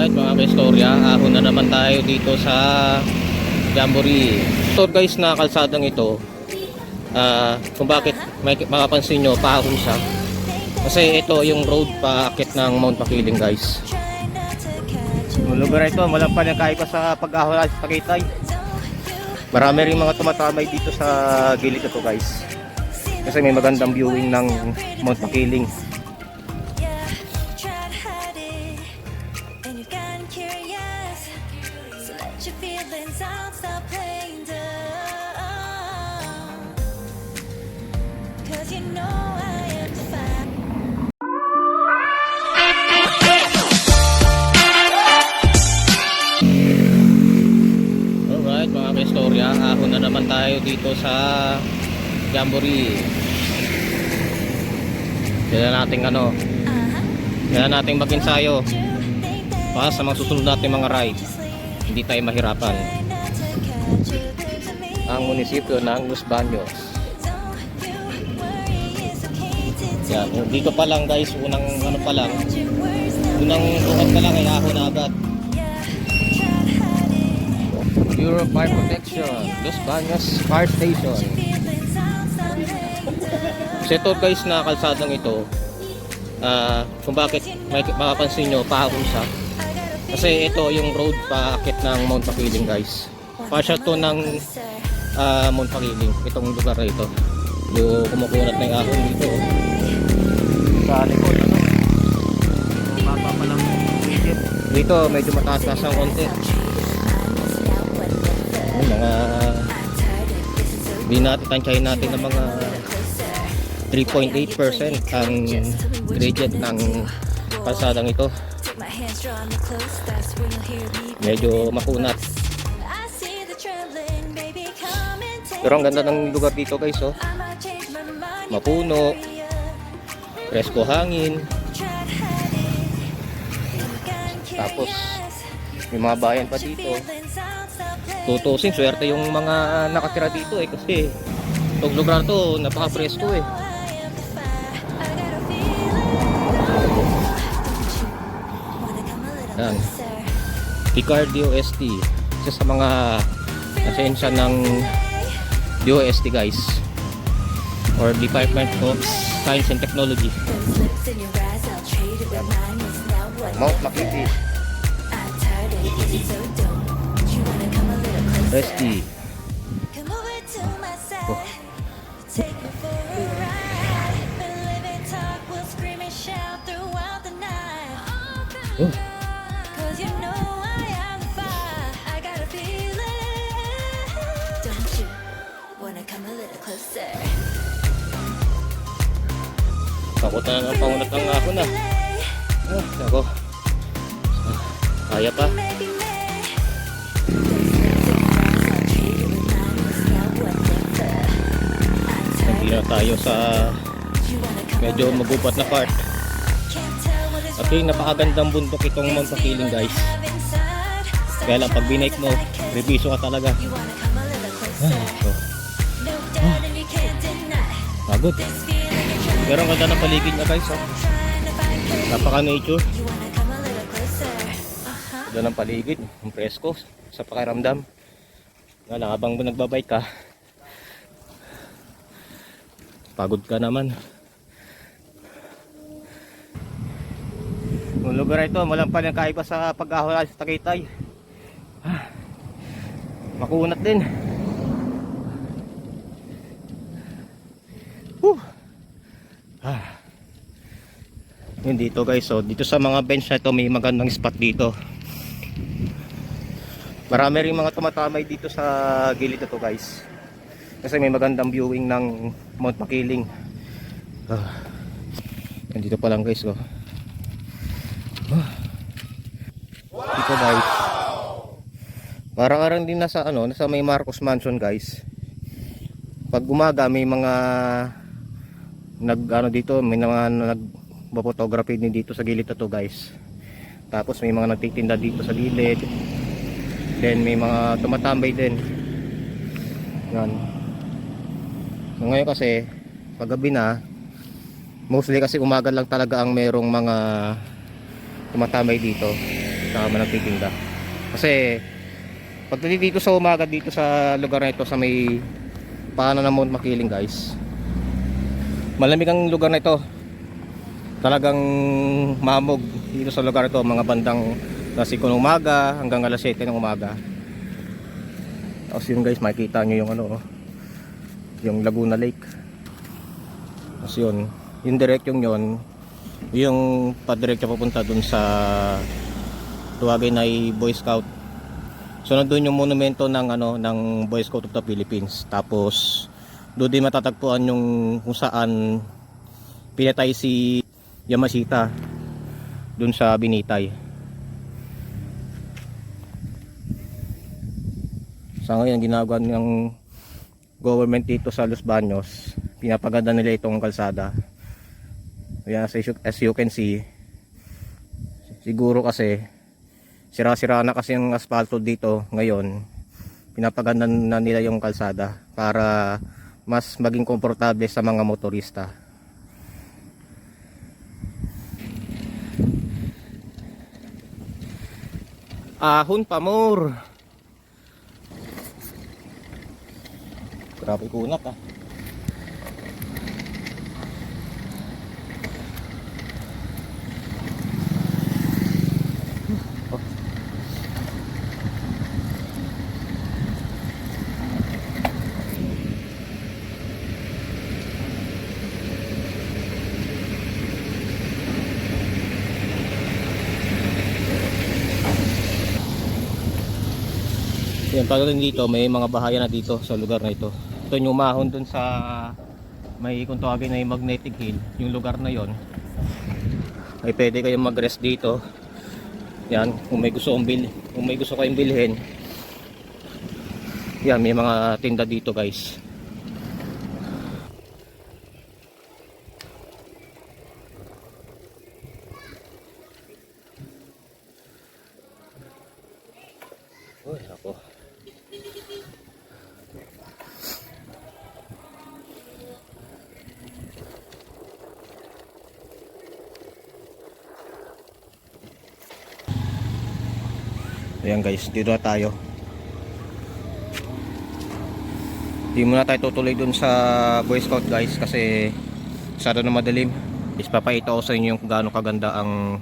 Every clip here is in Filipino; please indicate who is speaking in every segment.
Speaker 1: Alright mga kaistorya, ahon na naman tayo dito sa Jamboree. Ito guys na kalsadang ito, kung bakit may makapansin nyo, paahon siya. Kasi ito yung road paakit ng Mount Makiling guys. Yung lugar ito, walang panangkay pa sa pag-ahon sa Tagaytay. Marami rin mga tumatamay dito sa gilid ito guys. Kasi may magandang viewing ng Mount Makiling. Alright mga kaistorya, ahon na naman tayo dito sa Jamboree. Kailan nating mag-ensayo para sa mga susunod natin mga ride, hindi tayo mahirapan. Ang munisipyo ng Los Baños. Yan, dito pa lang guys, unang ugat pa lang ay ahon na agad. Bureau of Fire Protection, Los Baños Fire Station. So ito guys na kalsadang ito, kung bakit may makapansin nyo, paahon siya. Kasi ito yung road paakit ng Mount Makiling guys. Pasya to ng Mount Makiling, itong lugar na ito. Yung kumukunat na yung ahon dito. Sa likod, baba pa lang dito, medyo mataas-taas ang konti. Yung mga tansyahin natin ng mga 3.8% ang gradient ng kalsadang ito. Medyo makunat. Pero ang ganda ng lugar dito guys, oh. Mapuno, presko hangin. Tapos may mga bayan pa dito. Tutusin, swerte yung mga nakatira dito kasi itong lugar to napaka-presko eh. Yan. Picard DOST, isa sa mga asensya ng DOST guys, or Department of Science and Technology. Mount Makiling ST. Oh. Oh. Takot na ang pangunat ng ako na. Ako. Kaya pa. Hindi na tayo sa medyo magubat na part. Okay, napakagandang bundok itong Mount Makiling guys. Kaya lang pag binike mo, reviso ka talaga. Pagod. Pero ang ganda ng paligid niya guys, oh. Napaka nature. Ganda ng paligid, ang presko sa pakiramdam. Nga lang habang nagbabike ka, pagod ka naman. Yung lugar ito, walang panangkay pa sa pag-ahon sa Tagaytay. Makunat din. Yun dito guys, so dito sa mga bench na ito may magandang spot dito. Marami rin mga tumatamay dito sa gilid ito guys, kasi may magandang viewing ng Mount Makiling. Yan dito pa lang guys, oh. Dito guys, parang din nasa nasa may Marcos Mansion guys. Pag umaga may mga dito, may mga nagpo-photography din dito sa gilid ito guys. Tapos may mga nagtitinda dito sa gilid. Then may mga tumatambay din. Yan. So ngayon kasi paggabi na, mostly kasi umaga lang talaga ang merong mga tumatambay dito. saka nagtitinda. Kasi pag dito sa umaga dito sa lugar na ito sa may paanan ng Mount Makiling guys, malamig ang lugar na ito. Talagang mamog dito sa lugar ito mga bandang alas 5 ng umaga hanggang alas 7 ng umaga. Tapos yun guys, makikita nyo yung ano, yung Laguna Lake. Tapos yun, yung direksyong yun, yung padiretso papunta dun sa tuwagin ay Boy Scout. So nandun yung monumento ng ano ng Boy Scout of the Philippines. Tapos doon din matatagpuan yung kung saan pinatay si Yamashita doon sa Binitay. Sa ngayon ginagawa ng government dito sa Los Baños, pinapaganda nila itong kalsada. Ayan, as you can see, siguro kasi sira-sira na kasi yung asfalto dito ngayon. Pinapaganda na nila yung kalsada para mas maging komportable sa mga motorista. Ahon pa more. Grabe kunat ah. Yan, pagdating dito may mga bahayan na dito sa lugar na ito. Ito yung umahon dun sa may kung tawagin na yung Magnetic Hill, yung lugar na yon. Ay pwede kayong mag-rest dito. Yan, kung may gusto kayong bilhin. Yan, may mga tinda dito guys. Uy, ako. Ayan guys, dito na tayo. Hindi muna tayo tutuloy dun sa Boy Scout guys kasi masyado na madilim. Papakita ko sa inyo kung gaano kaganda ang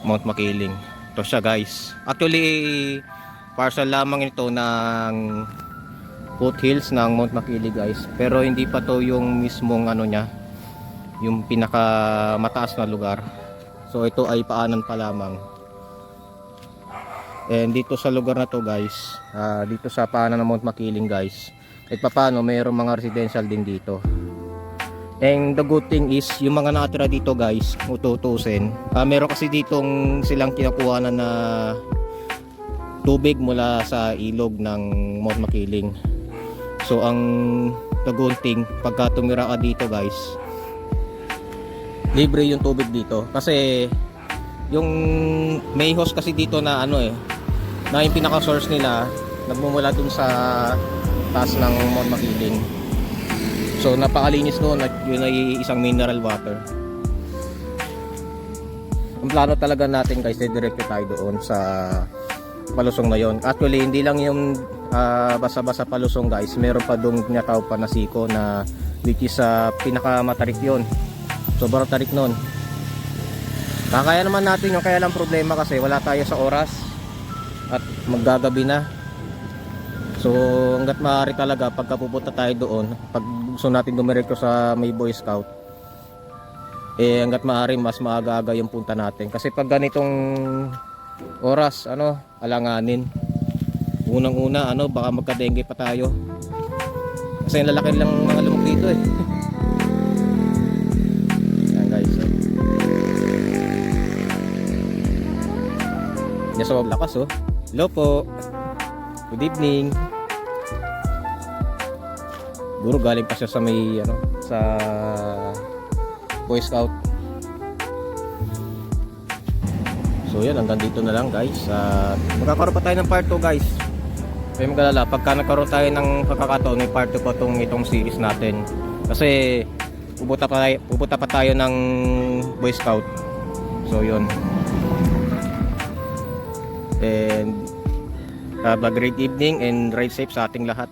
Speaker 1: Mount Makiling. Ito siya guys. Actually, parcel lamang ito ng foothills ng Mount Makiling guys. Pero hindi pa to yung mismong ano niya, yung pinaka mataas na lugar. So ito ay paanan pa lamang. And dito sa lugar na to guys, dito sa paanan ng Mount Makiling guys, kahit paano mayroong mga residential din dito. And the good thing is yung mga nakatira dito guys, ututusin, meron kasi ditong silang kinukuha na tubig mula sa ilog ng Mount Makiling. So ang the good thing, pagka tumira ka dito guys, libre yung tubig dito kasi yung may hose kasi dito na ano na yung pinaka source nila nagmumula dun sa taas ng Mount Makiling. So napakalinis doon at yun ay isang mineral water. Ang plano talaga natin guys, diretso tayo doon sa palusong na yon. Actually hindi lang yung basa-basa palusong guys, meron pa doon tinatawag pa na siko na which is pinaka matarik yun. Sobrang tarik nun. Kakaya naman natin yung, kaya lang problema kasi wala tayo sa oras at maggagabi na. So hanggat maaari talaga pagka pupunta tayo doon, pag gusto natin dumiretso sa may Boy Scout, hanggat maaari mas maaga-aga yung punta natin. Kasi pag ganitong oras, alanganin. Unang-una, baka magka-dengue pa tayo. Kasi lalaki lang mga lumok dito Yan guys. Yan sa lakas Hello po. Good evening. Guro galing pa siya sa may sa Boy Scout. So yan, hanggang dito na lang guys. Magkakaroon pa tayo ng part 2 guys. Kaya magalala, pagka nagkaroon tayo ng pagkakataon, may part 2 pa itong series natin. Kasi pupunta pa tayo ng Boy Scout. So yun. And have a great evening and ride safe sa ating lahat.